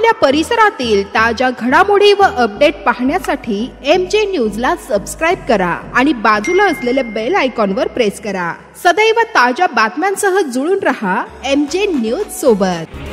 आपल्या परिसरातील ताज्या घडामोडी व अपडेट पाहण्यासाठी MJ न्यूजला सबस्क्राइब करा आणि बाजूला असलेल्या बेल आयकॉनवर प्रेस करा। सदैव ताज्या बातम्यांसह जुळून रहा MJ न्यूज सोबत।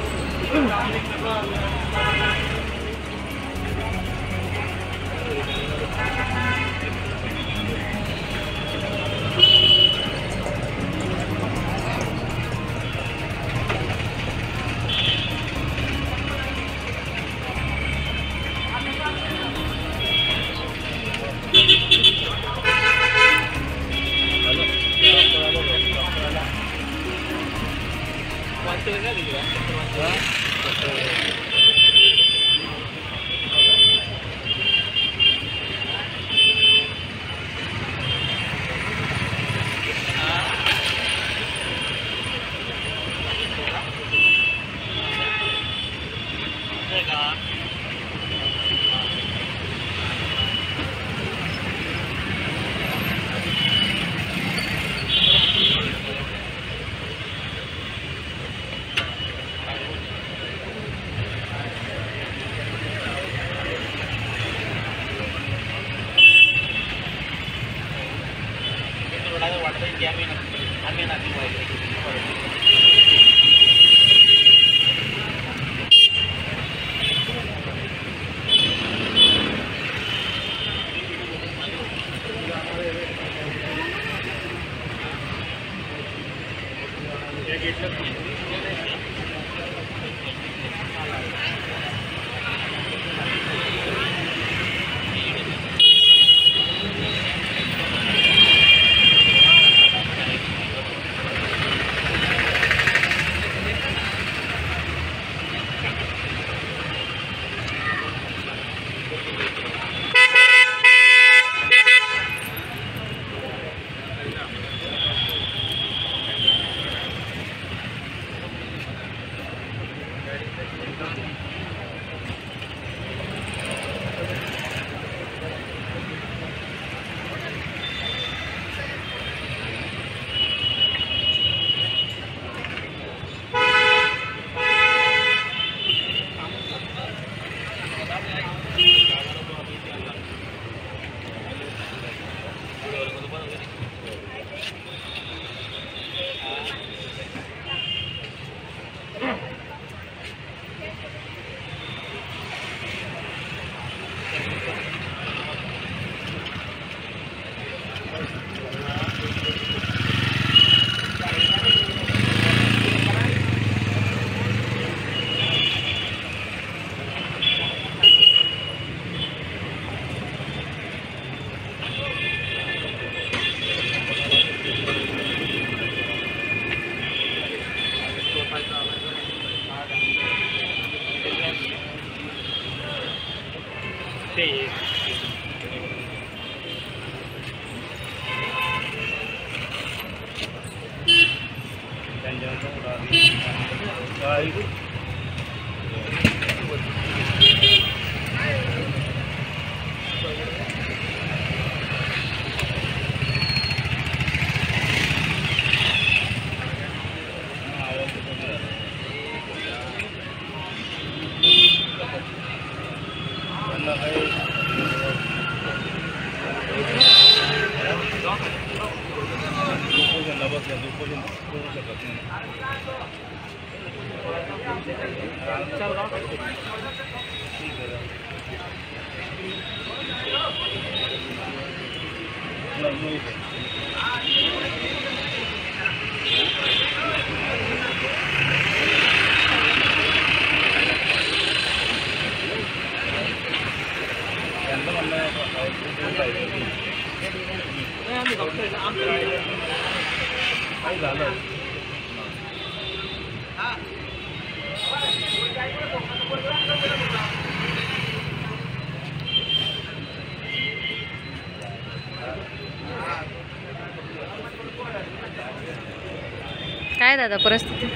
काय दादा परिस्थिती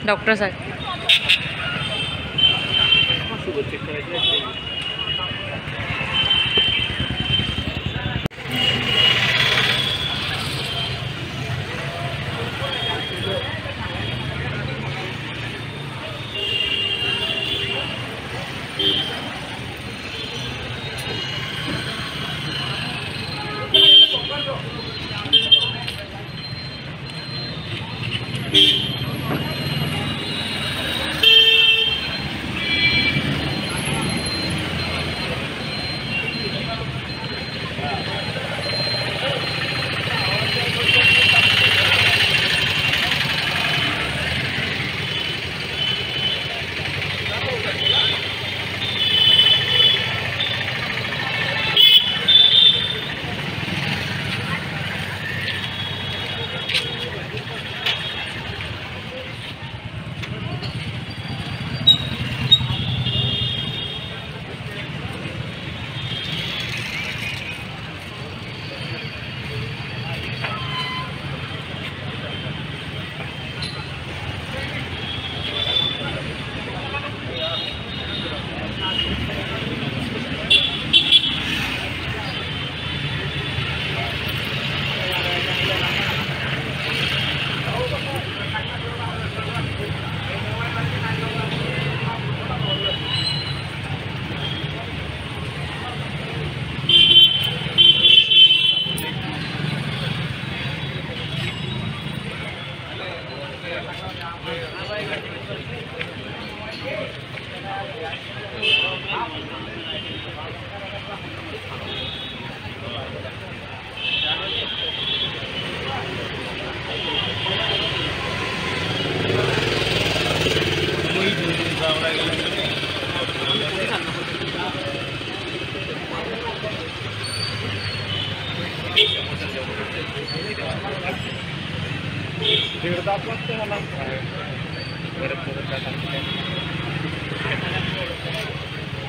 डॉक्टर साहेब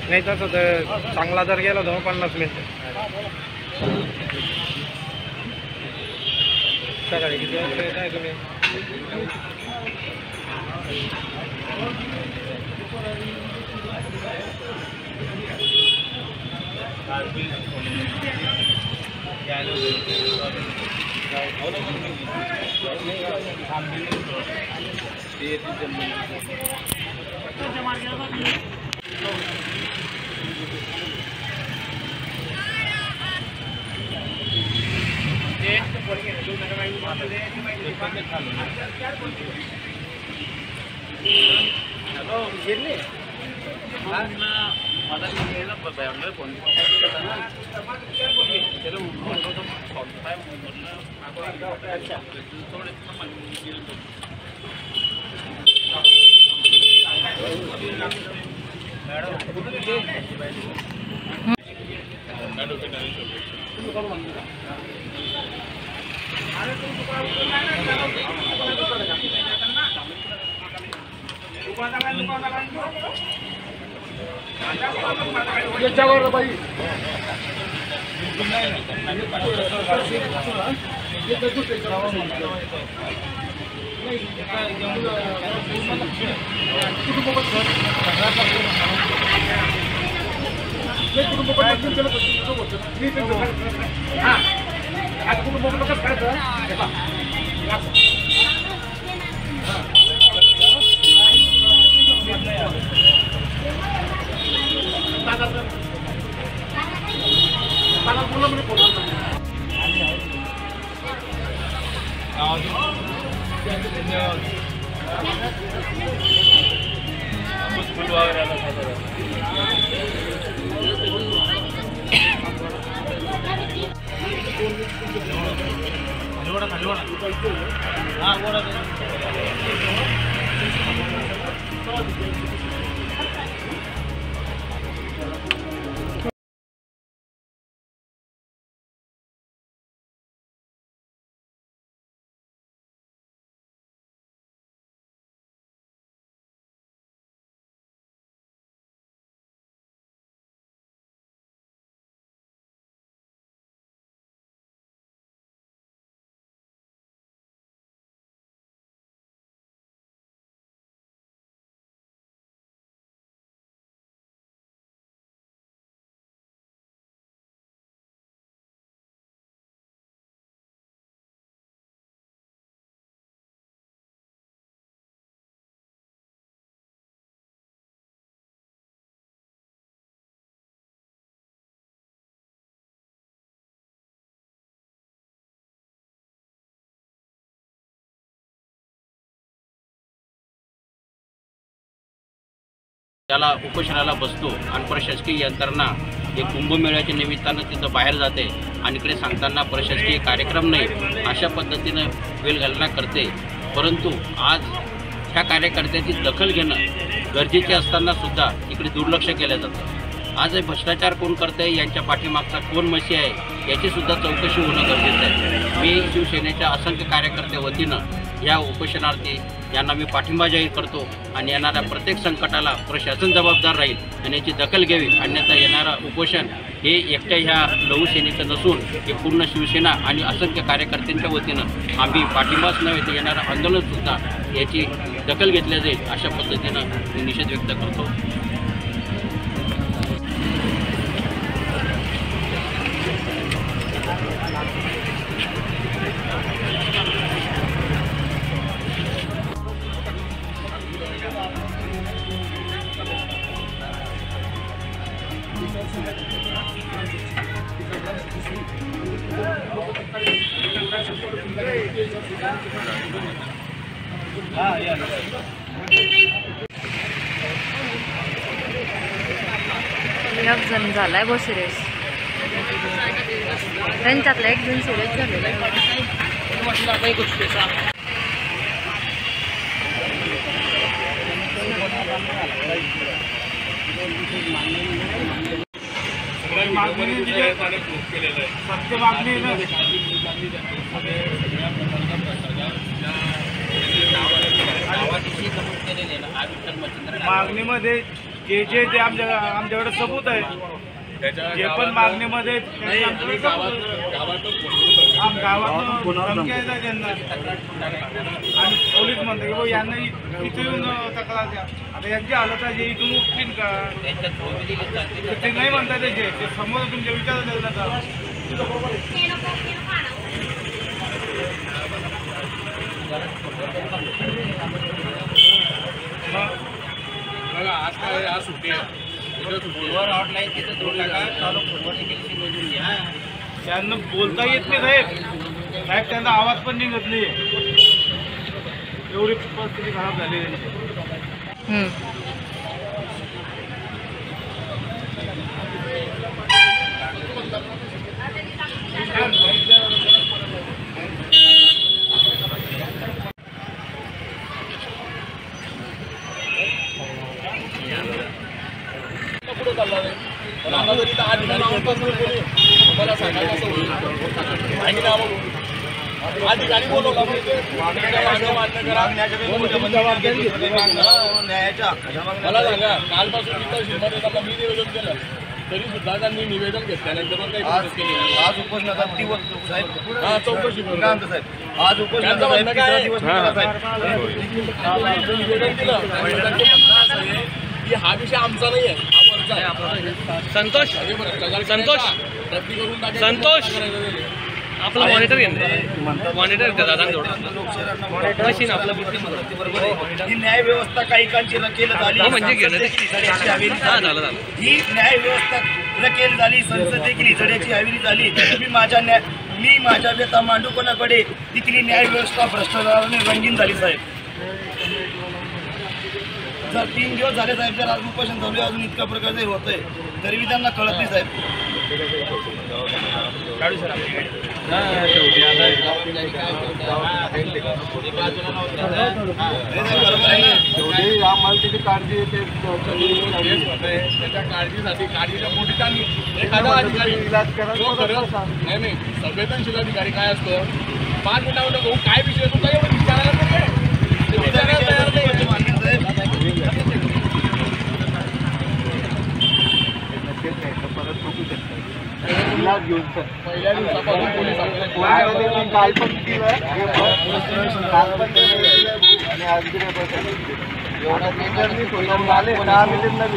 नाही तसं तर चांगला जर गेला तर 50 मिनिट. सकाळी किती वाजता येत आहे तुम्ही? त्याला उपोषणाला बसतो आणि प्रशासकीय यंत्रणा एक कुंभमेळ्याच्या निमित्तानं तिथं बाहेर जाते आणि इकडे सांगताना प्रशासकीय कार्यक्रम नाही अशा पद्धतीनं वेलघालना करते. परंतु आज ह्या कार्यकर्त्याची दखल घेणं गरजेचे असताना सुद्धा इकडे दुर्लक्ष केलं जातं. आज हे भ्रष्टाचार कोण करते, यांच्या पाठीमागचा कोण मशी आहे याची सुद्धा चौकशी होणं गरजेचं आहे. मी शिवसेनेच्या असंख्य कार्यकर्त्या वतीनं या उपोषणार्थी यांना मी पाठिंबा जाहीर करतो आणि येणाऱ्या प्रत्येक संकटाला प्रशासन जबाबदार राहील आणि याची दखल घ्यावी. अन्यथा येणारं उपोषण हे एकट्या ह्या लघु सेनेचं नसून हे पूर्ण शिवसेना आणि असंख्य कार्यकर्त्यांच्या वतीनं आम्ही पाठिंबाच नव्हे तर येणारं आंदोलनसुद्धा याची दखल घेतली जाईल अशा पद्धतीनं मी निषेध व्यक्त करतो. एक जण झालाय बस सिरियस, त्यांच्यातला एक जण सिरियस झालेला आहे. मागणी सत्य मागणी आहे ना. मागणीमध्ये जे आमच्याकडे सबूत आहे, जे पण मागणीमध्ये गावात धमकी आहे त्यांना, आणि पोलीस म्हणते की भाऊ यांना इथे येऊन तक्रार द्या. आता यांची हालत आहे, इथून उठतील का ते नाही म्हणतात, ते समोर तुमच्या विचारात जातात. बघा आज काय, आज सुट्टी आहे, त्यांना बोलता येत नाही साहेब, त्यांना आवाज पण निघत नाही, एवढी परिस्थिती खराब झाली त्यांची. मला सांगायला असं होईल आणि आधी गाडी बोलवला मला सांगा, कालपासून इथं शिल्पा मी निवेदन केलं तरी सुद्धा त्यांनी निवेदन घेतल्यानंतर पण काही आज उपोषणाचा दिवस साहेब, हा चौकशी साहेब आज उपोषणाचा निवेदन केलं की हा विषय आमचा नाही आहे, हा वरचा आहे. संतोष आपलं मॉनिटर मॉनिटर मशीन आपलं ही न्याय व्यवस्था काही कांची रकेल झाली म्हणजे ही न्याय व्यवस्था रकेल झाली, संसद देखील हिजड्याची हवेली झाली. मी माझ्या व्यथा मांडू कोणाकडे, तिथली न्याय व्यवस्था भ्रष्टाचाराने रंगीन झाली साहेब. जर 3 दिवस झाले साहेब, जर आज उपोषण चालू आहे, अजून इतक्या प्रकारचे होत आहे, तरी त्यांना कळत नाही साहेब. त्याची काळजी येते, त्याच्या काळजीच्या पोटी त्यांनी एखादा अधिकारी इलाज करा. नाही संवेदनशील अधिकारी काय असतो, 5 मिनिटामध्ये भाऊ काय विषय तुमचा एवढं विचारायला तयार नाही. इलाज घेऊन पहिल्या दिवसापासून पोलीस काल पण केलं आणि आज एवढा आले 10 मिनिट नाही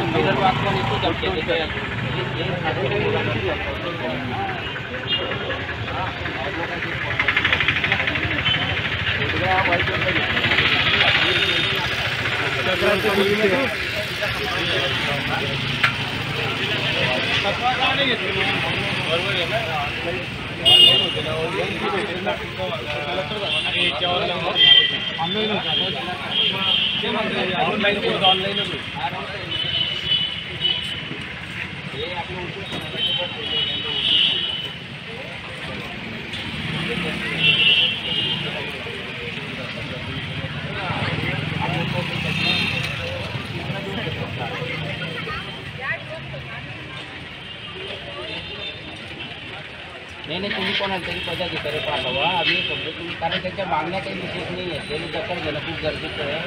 तुम्ही कोणाला तरी पदाधिकारी पाठवा, आम्ही समजा तुम्ही, कारण त्याच्या मागण्या काही विशेष नाही आहे, त्यांनी दखल घेणं खूप गरजेचं आहे.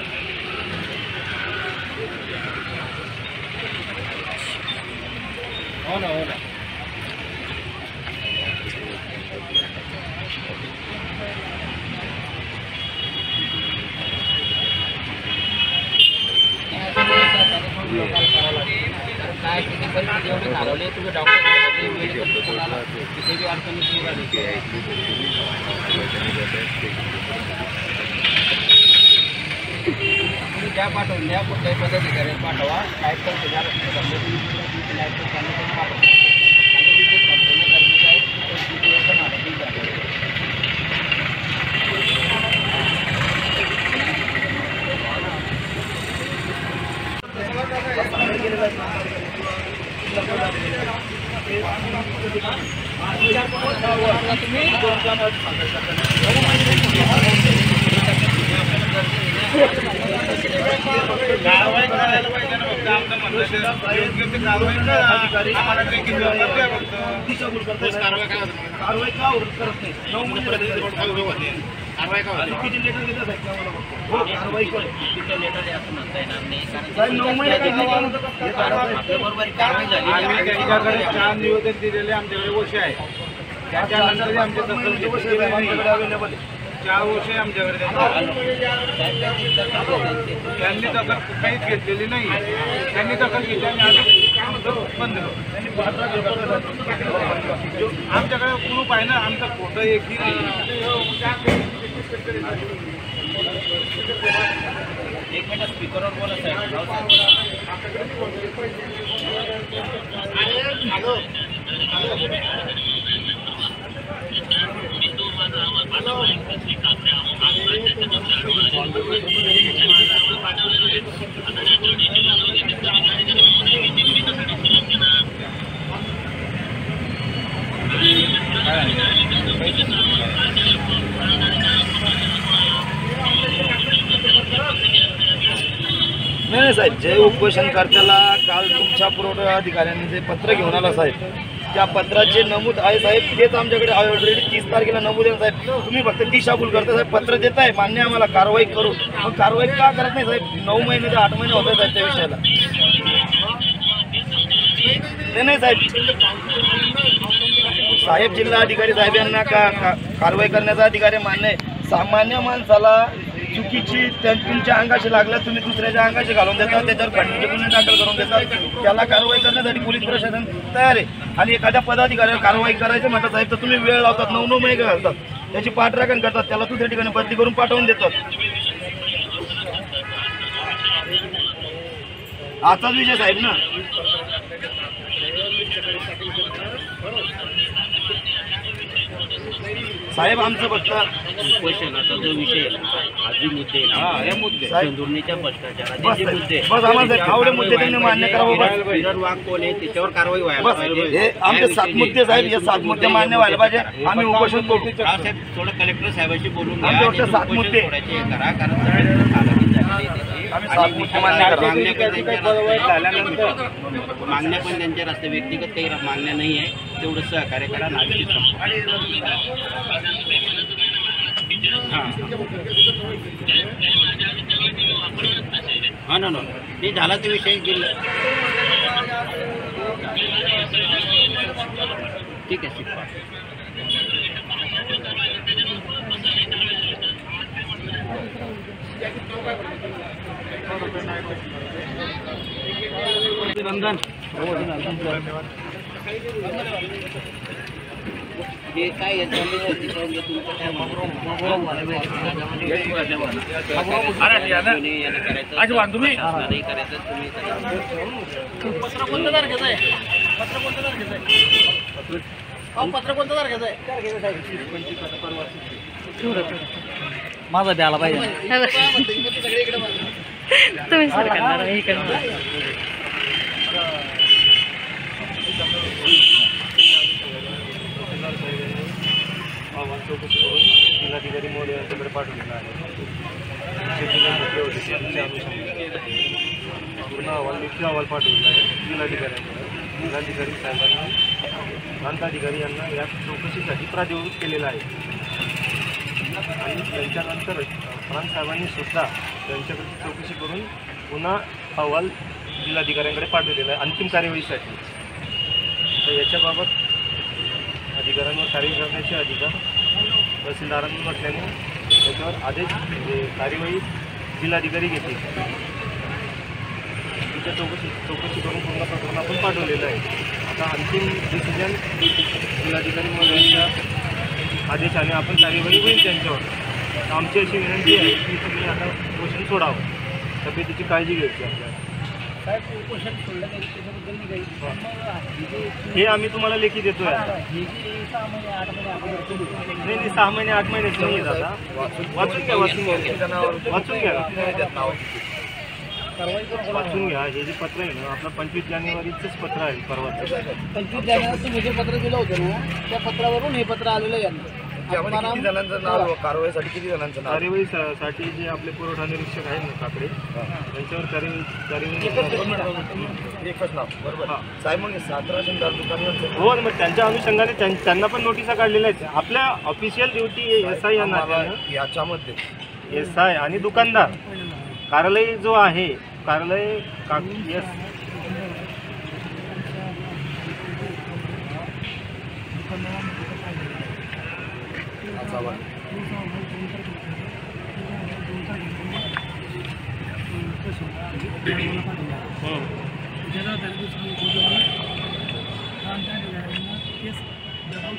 हो ना काय तिथे परिस्थिती एवढी घालवली, तुम्ही डॉक्टर मेडिकल कोणाला तिथे बी अडचणी सुरू झाली. तुम्ही द्या, पाठवून द्या, कुठल्याही पदाधिकारी पाठवा, लाईट तर लाईट पाठवा आणि तिथे संपूर्ण गरजेचं आहे. कारवाई करायला पाहिजे ना. फक्त आमचं म्हणणं ते योग्य ते कारवाई करा. आम्हाला ट्रेकिंग द्या फक्त. दिशाभूल करताय. कारवाई का करत नाही? 9 महिने कारवाई का चुकीची लेटर देतात साहेब आम्हाला फक्त. हो, कारवाई कर. चुकीचं लेटर आहे असं म्हणता येणार नाही, कारण साहेब 9 महिने आपल्याबरोबर कारवाई झाली. आम्ही त्यांच्याकडे 4 निवेदन दिलेले आमच्याकडे वशे आहे. त्याच्यानंतर आमचे दखल घेतलेली नाही. अवेलेबल आहे. 4 वर्षे आमच्याकडे त्यांनी दखल काहीच घेतलेली नाही. त्यांनी दखल घेतली आणि आम्ही बंद आमच्याकडे प्रूफ आहे ना. आमचं फोटो एकही नाही. एक मिनिट स्पीकरवर बोला साहेब. नाही साहेब, जे उपोषणकर्त्याला काल तुमच्या पुरवठा अधिकाऱ्यांनी जे पत्र घेऊन आला साहेब, त्या पत्रात जे नमूद आहे साहेब तेच आमच्याकडे ऑलरेडी 30 तारखेला नमूद आहे साहेब. तुम्ही फक्त दिशाभूल करता साहेब. पत्र देताय मान्य, आम्हाला कारवाई करू. मग कारवाई का करत नाही साहेब? 9 महिने ते 8 महिने होत साहेब त्या विषयाला. नाही साहेब, साहेब जिल्हा अधिकारी साहेब यांना कारवाई करण्याचा अधिकार मान्य आहे. सामान्य माणसाला चुकीची तुमच्या अंगाशी लागल्या तुम्ही दुसऱ्याच्या अंगाशी घालून देतात, त्याच्यावर खंडणीचे गुन्हे दाखल करून देतात. त्याला कारवाई करण्यासाठी पोलीस प्रशासन तयार आहे. आणि एखाद्या पदाधिकाऱ्यावर कारवाई करायचं म्हणतात साहेब तर तुम्ही वेळ लावतात, 9 महिने घालतात, त्याची पाठराखण करतात, त्याला दुसऱ्या ठिकाणी बदली करून पाठवून देतात. आजचाच विषय साहेब ना. साहेब आमचं फक्त उपोषणाचा जो विषय आहे ना, आधी मुद्दे आहे ना, हे मुद्दे चंदुर्णीच्या भ्रष्टाचाराचे जे मुद्दे बस आम्हाला आवडे मुद्दे त्यांनी मान्य करावं. बस किरण वाघ कोण आहे त्याच्यावर कारवाई व्हायला बस पाहिजे. हे आमचे 7 मुद्दे साहेब, हे 7 मुद्दे मान्य व्हायला पाहिजे. आम्ही उपोषण करू. साहेब थोडं कलेक्टर साहेबांशी बोलून घ्या. आमचे वाटतं 7 उपोषण मुद्दे. सोडायचे करा, कारण सगळ्यांना कालावधी झालेली आहे त्याची. आम्ही 7 मुद्दे मान्य करा. मागण्या पण त्यांच्या असते, व्यक्तिगत काही मागण्या नाही आहे. तेवढं सहकार्य करा. नागरिक हा ना ते झाला तो विषय गेला. ठीक आहे. नंदन हे काय माझा द्यायला पाहिजे. तुम्ही सरकार हे करणार. जिल्हाधिकारी मोरे यांच्याकडे पाठवलेला आहे. पूर्ण अहवाल लेखी अहवाल पाठवलेला आहे जिल्हाधिकाऱ्यांकडे. जिल्हाधिकारी साहेबांनी प्रांताधिकारी यांना या चौकशीसाठी प्राधिकृत केलेला आहे. आणि त्यांच्यानंतर प्रांत साहेबांनी सुद्धा त्यांच्याकडे चौकशी करून पुन्हा अहवाल जिल्हाधिकाऱ्यांकडे पाठवलेला आहे अंतिम कार्यवाहीसाठी. तर याच्याबाबत अधिकाऱ्यांवर कार्य करण्याचे अधिकार तहसीलदारांनी म्हटल्याने त्याच्यावर आदेश कार्यवाही जिल्हाधिकारी घेतील. तिच्या चौकशी करून पूर्ण प्रकरण आपण पाठवलेलं आहे. आता अंतिम डिसिजन जिल्हाधिकारी यांच्या आदेशाने आपण कार्यवाही होईल त्यांच्यावर. आमची अशी विनंती आहे की तुम्ही आता उपोषण सोडावं. तब्येतीची काळजी घ्यायची आपल्याला. हे आम्ही तुम्हाला लेखी देतोय. नाही 6 महिने 8 महिनेच नाही आहेत आता. वाचून घ्या. हे जे पत्र आहे ना आपलं 25 जानेवारीचंच पत्र आहे. परवाचं 25 जानेवारी तुम्ही जे पत्र दिलं होतं ना त्या पत्रावरून हे पत्र आलेलं आहे. त्यामध्ये किती जणांचं नाव, कारवाईसाठी किती जणांचं नाव? कारवाईसाठी जे आपले पुरवठा निरीक्षक आहेत ना काकडे, त्यांच्यावर कारवाई एकच नाव, बरोबर. साहेब मग 17 शंकर दुकानांचं हो, मग त्यांच्या अनुषंगाने त्यांना पण नोटिसा काढलेल्या आहेत. आपल्या ऑफिशियल ड्युटी SI या नात्यानं याच्यामध्ये SI आणि दुकानदार कार्यालय जो आहे, कार्यालय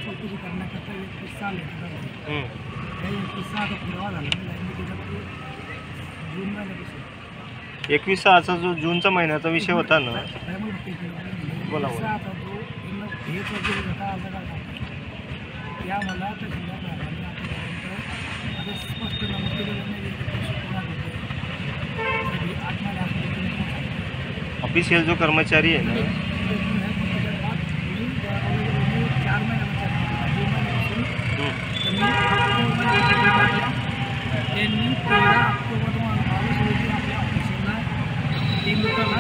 चौकशी करण्याकरता एक किस्सा लिहिला आहे. एक किस्सा आता पुरावा झाला जून महिन्यापासून 21/6 जो जूनचा महिन्याचा विषय होता ना, बोला आता जो हेच वगैरे होता या मला तर आता स्पष्ट नमूद केलेलं नाही. ऑफिशियल जो कर्मचारी आहे ना, 4 महिन्यापासून त्यांनी 13 ऑक्टोबर आपल्या ऑफिसला 3 लोकांना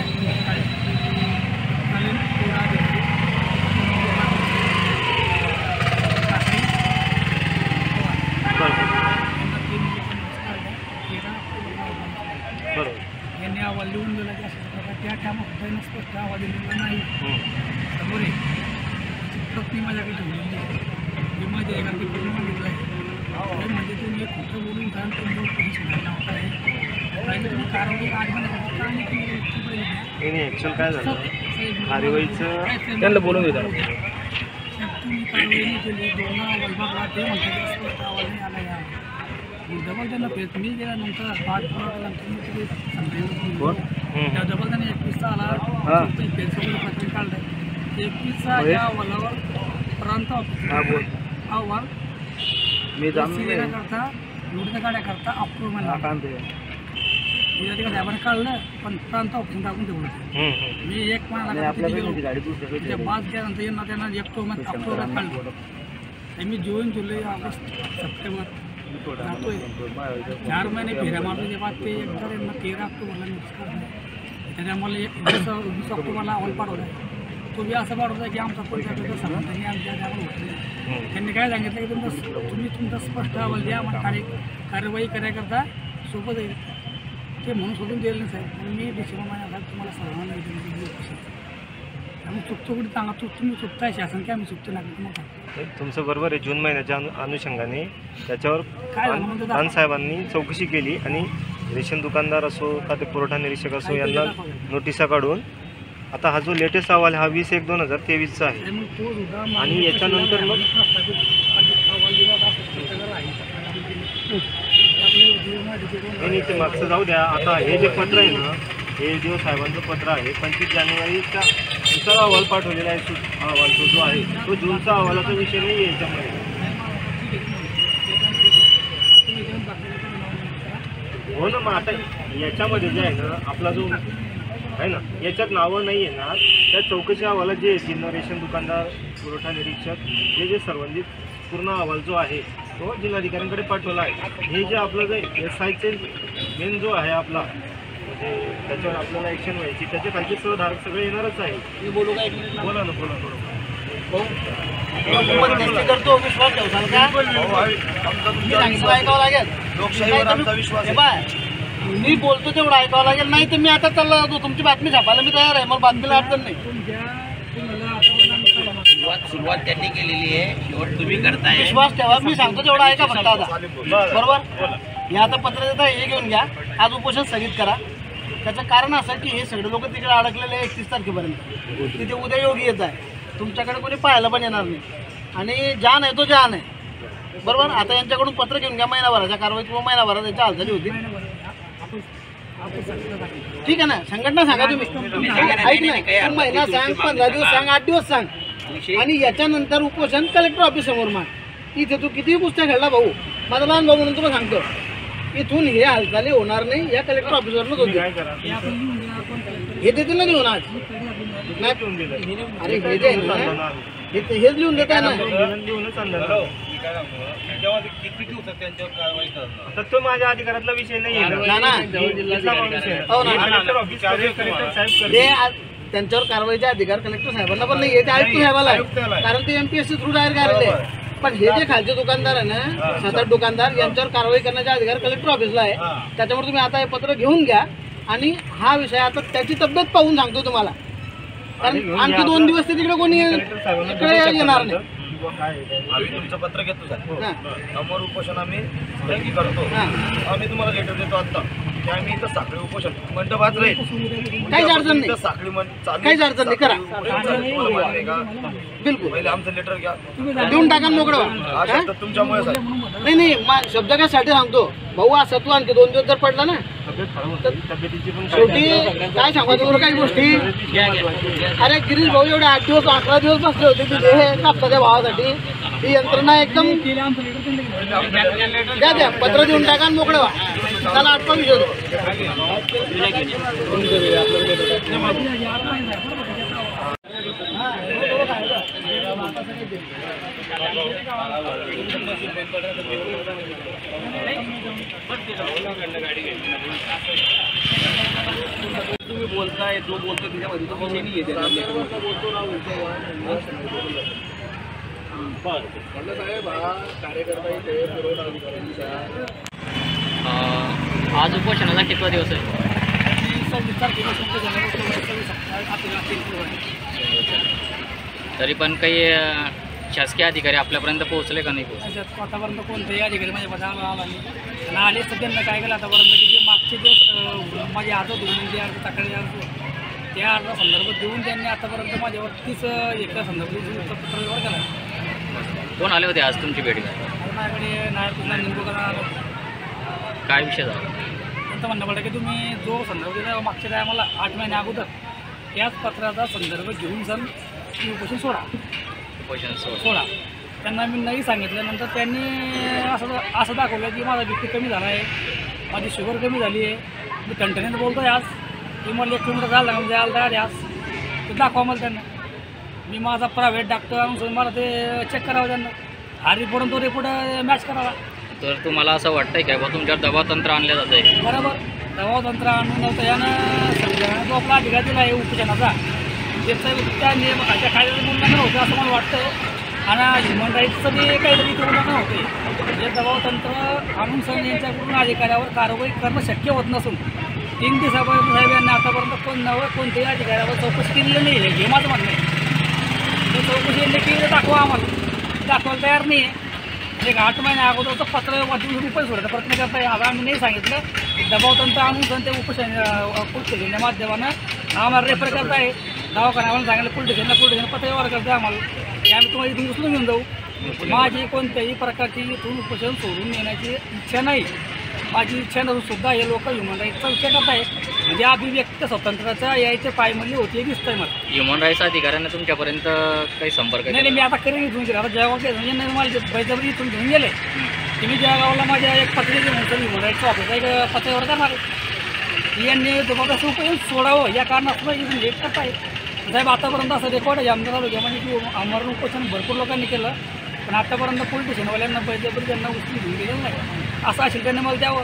यांनी अहवाल लिहून दिला की अशा प्रकारे त्या कामाबद्दल स्पष्ट अहवाल दिलेला नाही. समोर प्रत मी माझ्याकडे ठेवलेली आहे. मी माझ्या एका पूर्ण मागितलं आहे. म्हणजे तुम्ही एक खोटं बोलून कारण तुम्ही कोणी सुधारला होता आहे आणि तुम्ही कारवाई ॲक्च्युअल काय झालं कारवाईचं त्यांना बोलून देतात. तुम्ही कारवाई नाही केली. 2 अहवाल ते म्हणतात स्पष्ट अहवाल नाही आला या डबल त्यांना पेच मी गेल्यानंतर 5 केल्यानंतर मी तिथे त्या डबल त्याने 21 आला पेन्सिल पत्र काढलं. 21 या अहवालावर प्रांत ऑफिस अहवाल मी करता नोटीस काढण्याकरता अप्रूव्ह मला साहेबांनी काढलं पण प्रांत ऑफिस टाकून ठेवलं. मी 1 महिना बाद केल्यानंतर यांना त्यांना 1 ऑक्टोबर काढलं. मी जून, जुलै, ऑगस्ट, सप्टेंबर जातोय 4 महिने फेऱ्या मारल्याच्या बाद ते एकदा यांना 13 ऑक्टोबरला नोटीस काढलं. त्याच्यामुळे 20 ऑक्टोबरला अहवाल पाठवला. तो बी असं पाठवता की आमचा पंचायत सर्वांनी आमच्या त्यावर होते. त्यांनी काय सांगितलं की तुम्ही तुमचा स्पष्ट अहवाल द्या, आम्हाला कार्यवाही करायकरता सोपं जाईल. ते म्हणून सोडून दिलं नाही साहेब. पण मी डिसेंबर महिन्यात तुम्हाला सर्वांना आम्ही चुकतो कुठे सांगा तुम्ही चुकताय शासन की आम्ही चुकतो नाही तुम्हाला. तुमचं बरोबर आहे. जून महिन्याच्या अनुषंगाने त्याच्यावर खान साहेबांनी चौकशी केली आणि रेशन दुकानदार असो का ते पुरवठा निरीक्षक असो यांना नोटिसा काढून आता हा जो लेटेस्ट अहवाल हा 20/1/2023चा आहे. आणि याच्यानंतर मग नाही ते मागचं जाऊ द्या. आता हे जे पत्र आहे ना, हे जो साहेबांचं पत्र आहे 25 जानेवारीचा दुसरा अहवाल पाठवलेला आहे. अहवाल तो जो आहे तो जूनचा अहवालाचा विषय नाही आहे याच्यामध्ये. हो ना, मग आता याच्यामध्ये जे आहे ना आपला जो आहे ना याच्यात नावं नाही आहे ना, त्या चौकशी अहवालात जे येतील ना रेशन दुकानदार पुरवठा निरीक्षक जे संबंधित पूर्ण अहवाल जो आहे तो जिल्हाधिकाऱ्यांकडे पाठवला आहे. हे जे आपलं जे SIचे मेन जो आहे आपला म्हणजे त्याच्यावर आपल्याला ॲक्शन व्हायची त्याच्या खालचे सहधारक सगळे येणारच आहे. मी बोलू काय? बोला ना, बोला करतो विश्वास ठेवसाल का? ऐकावं लागेल. लोकशाहीवर आमचा विश्वास आहे. मी बोलतो तेवढं ऐकावं लागेल. नाही तर मी आता चालला जातो. तुमची बातमी छापायला मी तयार आहे. मला बातमीला अडचण नाही. सुरुवात त्यांनी केलेली आहे, शेवट तुम्ही करताय. विश्वास ठेवा. मी सांगतो तेवढं ऐका फक्त आता. बरोबर. हे आता पत्र देता हे घेऊन घ्या. आज उपोषण स्थगित करा. त्याचं कारण असं की हे सगळे लोक तिकडे अडकलेले 31 तारखेपर्यंत. तिथे उद्या योगी येत आहे. तुमच्याकडे कोणी पाहायला पण येणार नाही. आणि जान आहे तो जान आहे. बरोबर. आता यांच्याकडून पत्र घेऊन घ्या महिनाभराच्या कारवाईत किंवा महिनाभरात त्यांच्या हालचाली होती. ठीक आहे ना. संघटना सांगा तुम्ही. ऐक ना, महिना सांग, 15 दिवस सांग, 8 दिवस सांग. आणि याच्यानंतर उपोषण कलेक्टर ऑफिस समोर मान. इथे तू कितीही कुस्त्या खेळला भाऊ, माझा लहान भाऊ म्हणून तुला सांगतो. इथून हे हालचाली होणार नाही. या कलेक्टर ऑफिसवरच होते. हे देतील ना लिहून आज. अरे हे जे आहे ना हेच लिहून देत आहे ना. काय सांगतो जेव्हा ते किती दिवसात त्यांच्यावर कारवाई करणार तर तो माझ्या अधिकारातला विषय नाही आहे ना ना हो ना. कलेक्टर ऑफिस कलेक्टर साहेब ते त्यांच्यावर कारवाईचे अधिकार कलेक्टर साहेबांना पण नाही, ते आयुक्त साहेबाला आयुक्ताला आहे, आहे. कारण ते MPSC थ्रू डायरेक्ट आलेले आहे. पण हे जे खालचे दुकानदार आहे ना, 7-8 दुकानदार, यांच्यावर कारवाई करण्याचा अधिकार कलेक्टर ऑफिसला आहे. त्याच्यामुळे तुम्ही आता हे पत्र घेऊन घ्या आणि हा विषय आता त्याची तब्येत पाहून सांगतो तुम्हाला, कारण आणखी 2 दिवस ते तिकडे कोणी इकडे येणार नाही. आम्ही तुमचं पत्र घेतो साहेब. हां. अमर उपोषण आम्ही स्थगित करतो. हां. आम्ही तुम्हाला लेटर देतो आता की आम्ही इथं साखळी उपोषण मंडपात राहील. काहीच अडचण नाही. इथं साखळी काहीच अडचण नाही, करा. बिलकुल पहिले आमचं लेटर घ्या. देऊन टाका आणि मोकळं व्हा. हा शब्द तुमच्यामुळे साहेब. नाही नाही, शब्द कशासाठी सांगतो भाऊ, असं तू आणखी 2 दिवस जर पडला ना, तब्येतीची पण शेवटी काय सांगतो तुला काही गोष्टी. अरे गिरीश भाऊ एवढे 8 दिवस 11 दिवस बसले होते तिथे हे कापसाच्या भावासाठी. ही यंत्रणा एकदम द्या पत्र देऊन टाका आणि मोकळं व्हा. त्याला आठवा विषय होतो. तुम्ही बोलताय जो बोलतो त्याच्यामध्ये तो विषय नाही आज उपोषणाला कितवा दिवस आहे? तरी पण काही शासकीय अधिकारी आपल्यापर्यंत पोहोचले का नाही पोहोचले? आतापर्यंत कोणत्याही अधिकारी माझ्या पदाला आला नाही. आणि आले तर त्यांना काय केलं आतापर्यंत की जे मागचे दिवस माझे अर्ज दोन जे अर्ज तक्रारी अर्ज त्या अर्जा संदर्भ देऊन त्यांनी आतापर्यंत माझ्यावरतीच एका संदर्भात पत्र व्यवहार केला. कोण आले होते आज तुमची भेट घ्यायला? आणि माझ्याकडे नायक निंबूकर आलं. काय विषय झाला? त्यांचं म्हणणं पडलं की तुम्ही जो संदर्भ दिला मागच्या टायमाला 8 महिने अगोदर त्याच पत्राचा संदर्भ घेऊन जाऊन ती उपोषण सोडा. उपोषण सोडा. त्यांना मी नाही सांगितल्यानंतर त्यांनी असं दाखवलं की माझा BP कमी झाला आहे, माझी शुगर कमी झाली आहे, मी कंटिन्यूने बोलतो आहे आज, की मला 1 किलोमीटर जायला म्हणजे जायला तयार आहे आज. ते दाखवा मला त्यांना. मी माझा प्रायव्हेट डॉक्टर आणून मला ते चेक करावं त्यांना. हा रिपोर्ट तो रिपोर्ट मॅच करावा. तर तुम्हाला असं वाटतंय काय बा तुमच्यावर दबाव तंत्र आणलं जात आहे? बरोबर, दबाव तंत्र आणून नव्हतं यानं संविधानात जो आपला अधिकार दिला आहे उपोषणाचा, त्याचा त्या नियमाच्या कायद्याचं उल्लंघन होतं असं मला वाटतं. आणि ह्युमन राईट्सचं बी काहीतरी इथे उल्लंघन होते. हे दबाव तंत्र आणून सण यांच्याकडून अधिकाऱ्यावर कारवाई करणं शक्य होत नसून 3 दिवसापर्यंत साहेब यांनी आतापर्यंत कोणत्याही अधिकाऱ्यावर चौकशी केलेली नाही आहे. हे माझं म्हणणं आहे. ते चौकशी यांनी केली दाखवा आम्हाला. दाखवायला तयार नाही आहे. 8 महिने अगोदरचं पत्र वाचून रुपये सोडायचा प्रयत्न करताय. आता आम्ही नाही सांगितलं दबाव तंत्र आणून ते उपोषण पोलीस स्टेशनच्या माध्यमानं आम्हाला रेफर करताय. दवाखान्यावर सांगितलं पोलीस स्टेशन पत्र व्यवहार करताय आम्हाला की आम्ही तुम्हाला इथून उचलून घेऊन जाऊ. माझी कोणत्याही प्रकारची इथून उपोषण सोडून येण्याची इच्छा नाही. माझी इच्छा नसून सुद्धा हे लोक ह्युमन राईट्सचा विचार करत आहेत. म्हणजे अभिव्यक्त स्वातंत्र्याचा यायचे पायमल्ली होती दिसतंय मला. ह्युमन राईट्स अधिकाऱ्यांना तुमच्यापर्यंत काही संपर्क नाही मी आता करेन इथून गेला. आता जळगाव म्हणजे नाही मला बैजाबरी इथून घेऊन गेले की मी जळगावला माझ्या एक पत्र म्हणतो ह्युमन राईट्सचा ऑफिस एक पत्रावर करणार आहे. यांनी जबरदस्त उपोषण सोडावं या कारणास्तव इथून लेट करत आहे. साहेब आतापर्यंत असं रेकॉर्ड आहे आमच्या तालुक्यामध्ये की आमरण उपोषण भरपूर लोकांनी केलं, पण आतापर्यंत पोलीस स्टेशनवाल्यांना बैजाबरी त्यांना उचलून घेऊन गेलेलं नाही. असं असेल त्यांनी मला द्यावं.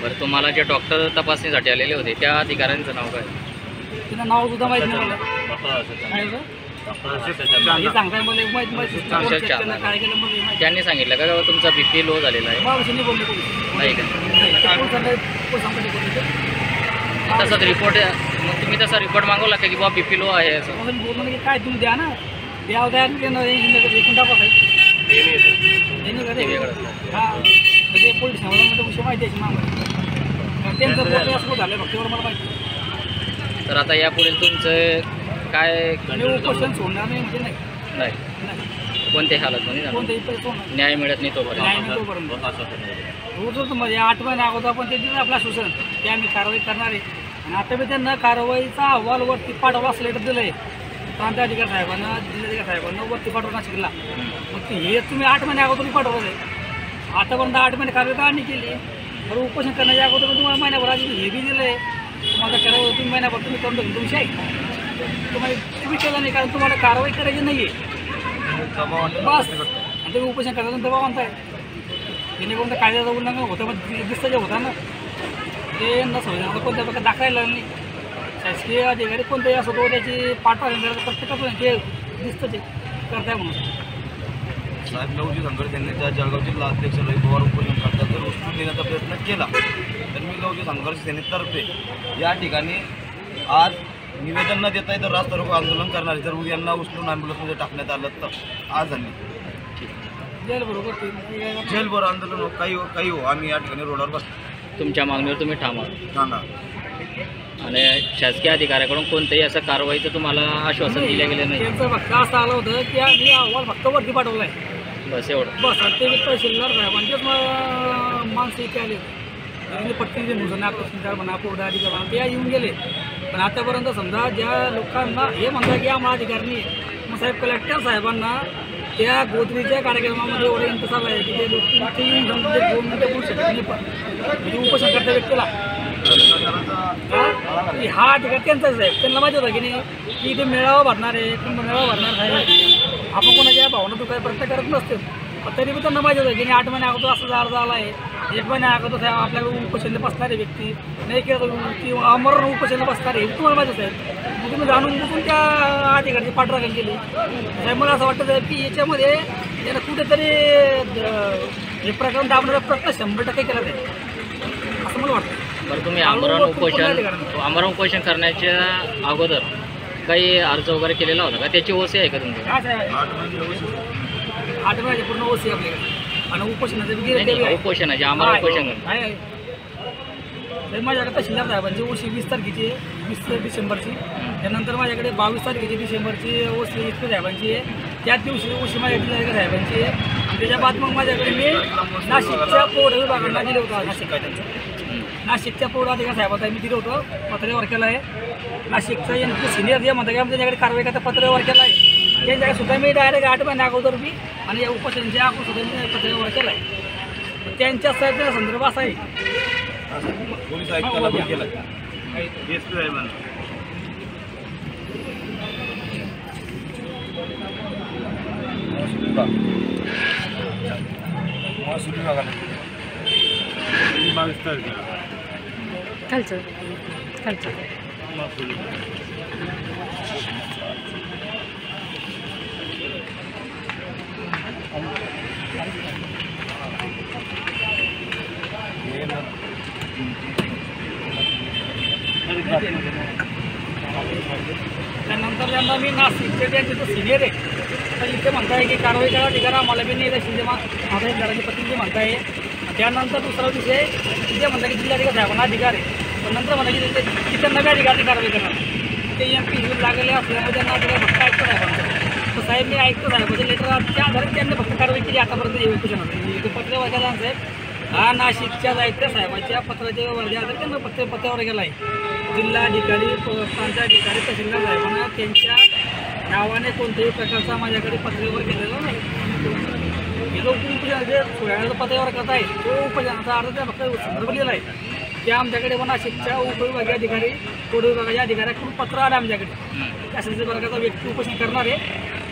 बरं, तुम्हाला जे डॉक्टर तपासणीसाठी आलेले होते त्या अधिकाऱ्यांचं नाव काय? तिचं नाव सुद्धा माहीत नाही मला. हे सांगताय मला माहिती काय केलं मग त्यांनी सांगितलं का तुमचा BP लो झालेला आहे? नाही बोलले कोणी. नाही का? तसाच रिपोर्ट मग तुम्ही तसा रिपोर्ट मागवला का की बाबा BP लो आहे असं? बोलणं की काय तुम्ही द्या ना, द्या द्या एकूण टाकायचं हां. म्हणजे पोलीस स्टेशनमध्ये विषय माहिती द्यायची मागं त्यांचं बोलणं असं झालं फक्त मला माहिती. तर आता यापुढे तुमचं काय उपोषण सोडणार नाही म्हणजे नाही कोणत्याही हालतमध्ये कोणत्याही सोडणार न्याय मिळत नाही तोपर्यंत. न्याय नाही तोपर्यंत रोज म्हणजे 8 महिने अगोदर आपण ते दिलं आपलं सूचन ते आम्ही कारवाई करणार आहे. आणि आता मी त्यांना कारवाईचा अहवाल वरती पाठवला असं लेटर दिलं आहे प्रांताधिकारी साहेबांना जिल्हाधिकारी साहेबांना वरती पाठवून शिकला. मग हे तुम्ही 8 महिने अगोदर पाठवलं आहे. आतापर्यंत 8 महिने कारवाई का नाही केली? बरं उपोषण करण्याच्या अगोदर तुम्हाला महिन्याभर आधी हे बी दिलं आहे. तुम्हाला करावं 3 महिन्याभर तुम्ही करून देऊ तुमची आहे तुम्हाला तुम्ही केलं नाही कारण तुम्हाला कारवाई करायची नाही आहे. बस आणि तुम्ही उपोषण करता तेव्हा म्हणताय जेणेकरून त्या कायद्याचं उल्लंघन होतं, मग दिसतं जे होतं ना ते न संविधानाला कोणत्या प्रकारे दाखवायला लागली. शासकीय अधिकारी कोणत्याही असो तो त्याची पाठवायला प्रत्येकाचं ते दिसतं ते करताय म्हणून. साहेब लवजी संघर्ष सेनेच्या जळगाव जिल्हा अध्यक्ष रवी पवार उपोषण करतात जर उचलून देण्याचा प्रयत्न केला तर मी लवजी संघर्ष सेनेतर्फे या ठिकाणी आज निवेदन न देता तर रास्ता रोको आंदोलन करणार. जर यांना उचलून ॲम्ब्युलन्समध्ये टाकण्यात आलं तर आज झाली जेलभर आंदोलन हो, काही हो, आम्ही या ठिकाणी रोडवर बसतो. तुमच्या मागणीवर तुम्ही ठाम सांगा. आणि शासकीय अधिकाऱ्याकडून कोणत्याही असं कारवाईचं तुम्हाला आश्वासन दिलं गेलं नाही? त्यांचं फक्त असं आलं होतं की आम्ही अहवाल फक्त वरती पाठवला आहे बस एवढं. बस ते तहसीलदार साहेबांचेच माणसं इथे आले. त्यांनी पट्टी मुसना तहसीलदार म्हणा पोर्डा अधिकारी म्हणा ते येऊन गेले. पण आतापर्यंत समजा ज्या लोकांना हे म्हणतात की आम्हाला अधिकार नाही, मग साहेब कलेक्टर साहेबांना त्या गोदरीच्या कार्यक्रमामध्ये एवढा इंतजाम आहे की ते लोक इथे येऊन समजा ते 2 मिनिटं बोलू शकत नाही. म्हणजे उपोषण करता व्यक्तीला हा अधिकार त्यांचाच आहे. त्यांना माहिती होतं की नाही की इथे मेळावा भरणार आहे, मेळावा भरणार आहे. आपण कोणाच्या भावना दुखाय प्रयत्न करत नसते. तरी पण त्यांना माहिती होतं की नाही 8 महिने अगोदर असं झाला आहे, 1 महिन्या अगोदर साहेब आपल्याकडे उपोषणला बसणारे व्यक्ती नाही केलं किंवा अमरण उपोषणला बसणारे हे तुम्हाला माहितीच आहे. मग तुम्ही जाणून बुजून त्या अधिकाराची पाठराखण केली. साहेब मला असं वाटतं की याच्यामध्ये त्याला कुठेतरी हे प्रकरण दाबण्याचा प्रयत्न 100% केला जाईल असं मला वाटतं. बरं, तुम्ही आमरण उपोषण करण्याच्या अगोदर काही अर्ज वगैरे केलेला होता का? त्याची ओसी आहे का तुमची? 8 महिन्याची पूर्ण ओसी आपल्याकडे आणि उपोषणाचं उपोषणाचे आमरण उपोषण माझ्याकडे तहसीलदार साहेबांची ओसी 20 तारखेची आहे, 20 डिसेंबरची. त्यानंतर माझ्याकडे 22 तारखेची डिसेंबरची ओसी इतके साहेबांची आहे. त्याच दिवशी ओसी माझ्या जिल्हाधिकारी साहेबांची आहे. आणि त्याच्या बाद मग माझ्याकडे मी नाशिकच्या पौर विभागांना दिलं होतं. नाशिकच्या पौर अधिकारी साहेबांचा मी दिलं होतं, पत्रव्यवहार केला आहे. नाशिकचा यांचे सिनियर जे म्हणतात की आमच्या त्याच्याकडे कारवाई करता पत्रव्यवहार केला आहे. त्यांच्याकडे सुद्धा मी डायरेक्ट 8 महिन्या अगोदर मी आणि या उपोषणाच्या अगोदर सुद्धा मी पत्रव्यवहार केला आहे. त्यांच्या साहेबांचा संदर्भ असा आहे पोलीस आयुक्ताला पण केला खालचं त्यानंतर त्यांना मी नाशिकचे त्यांचे तो सिनियर आहे तर इथे म्हणताय की कारवाई करा अधिकार आम्हाला बी नाही शिंदे माझ्या घराची पत्नी जे म्हणताय. त्यानंतर दुसरा विषय तिथे म्हणता की जिल्हाधिकारी साहेबांना अधिकार आहे. पण नंतर म्हणता की तिथे नव्या अधिकाराची कारवाई करणार ते MP लागलेले असल्यामुळे त्यांना अधिकार फक्त आयुक्त साहेबांचं. तर साहेब मी आयुक्त साहेबांच्या लेटरच्या आधारे त्यांनी फक्त कारवाई केली आतापर्यंत येऊ शकत. पत्र वाचायला साहेब हा नाशिकच्या आयुक्त साहेबांच्या पत्राच्या वर्ध्या आधारे त्यांना पत्रावर गेला आहे. जिल्हाधिकारी प्रांताधिकारी तहसीलदार साहेबांना त्यांच्या नावाने कोणत्याही प्रकारचा माझ्याकडे पत्रव्यवहार केलेला नाही. हे जो जे सोहळ्याचा पत्रव्यवहार करत आहे तो उपोषणाचा अर्ज त्या फक्त संदर्भ लिहिला आहे. ते आमच्याकडे पण नाशिकच्या उपविभागीय अधिकारी कोड विभागाच्या अधिकाऱ्याकडून पत्र आलं आमच्याकडे अशाच प्रकारचा व्यक्ती उपोषण करणार आहे.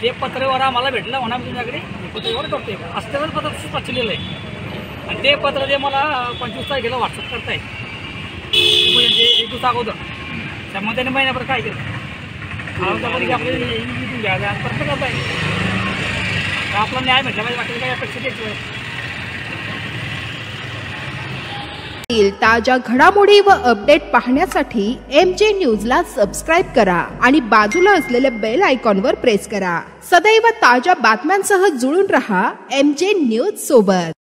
ते पत्रव्यवहार आम्हाला भेटलं म्हणून आम्ही तुमच्याकडे पत्रव्यवहार करतोय. असं त्याचं पत्र वाचलेलं आहे आणि ते पत्र ते मला 25 तारखेला व्हॉट्सअप करताय म्हणजे 1 दिवस अगोदर. त्यामुळे त्याने महिन्याभर काय केलं आपल्याला घ्यायला प्रश्न करताय आपला न्याय भेटला पाहिजे. बाकी काही अपेक्षा द्यायची. ताज्या घडामोडी व अपडेट पाहण्यासाठी MJ न्यूजला सबस्क्राईब करा आणि बाजूला असलेल्या बेल आयकॉनवर प्रेस करा. सदैव ताज्या बातम्यांसह जुळून रहा MJ न्यूज सोबत.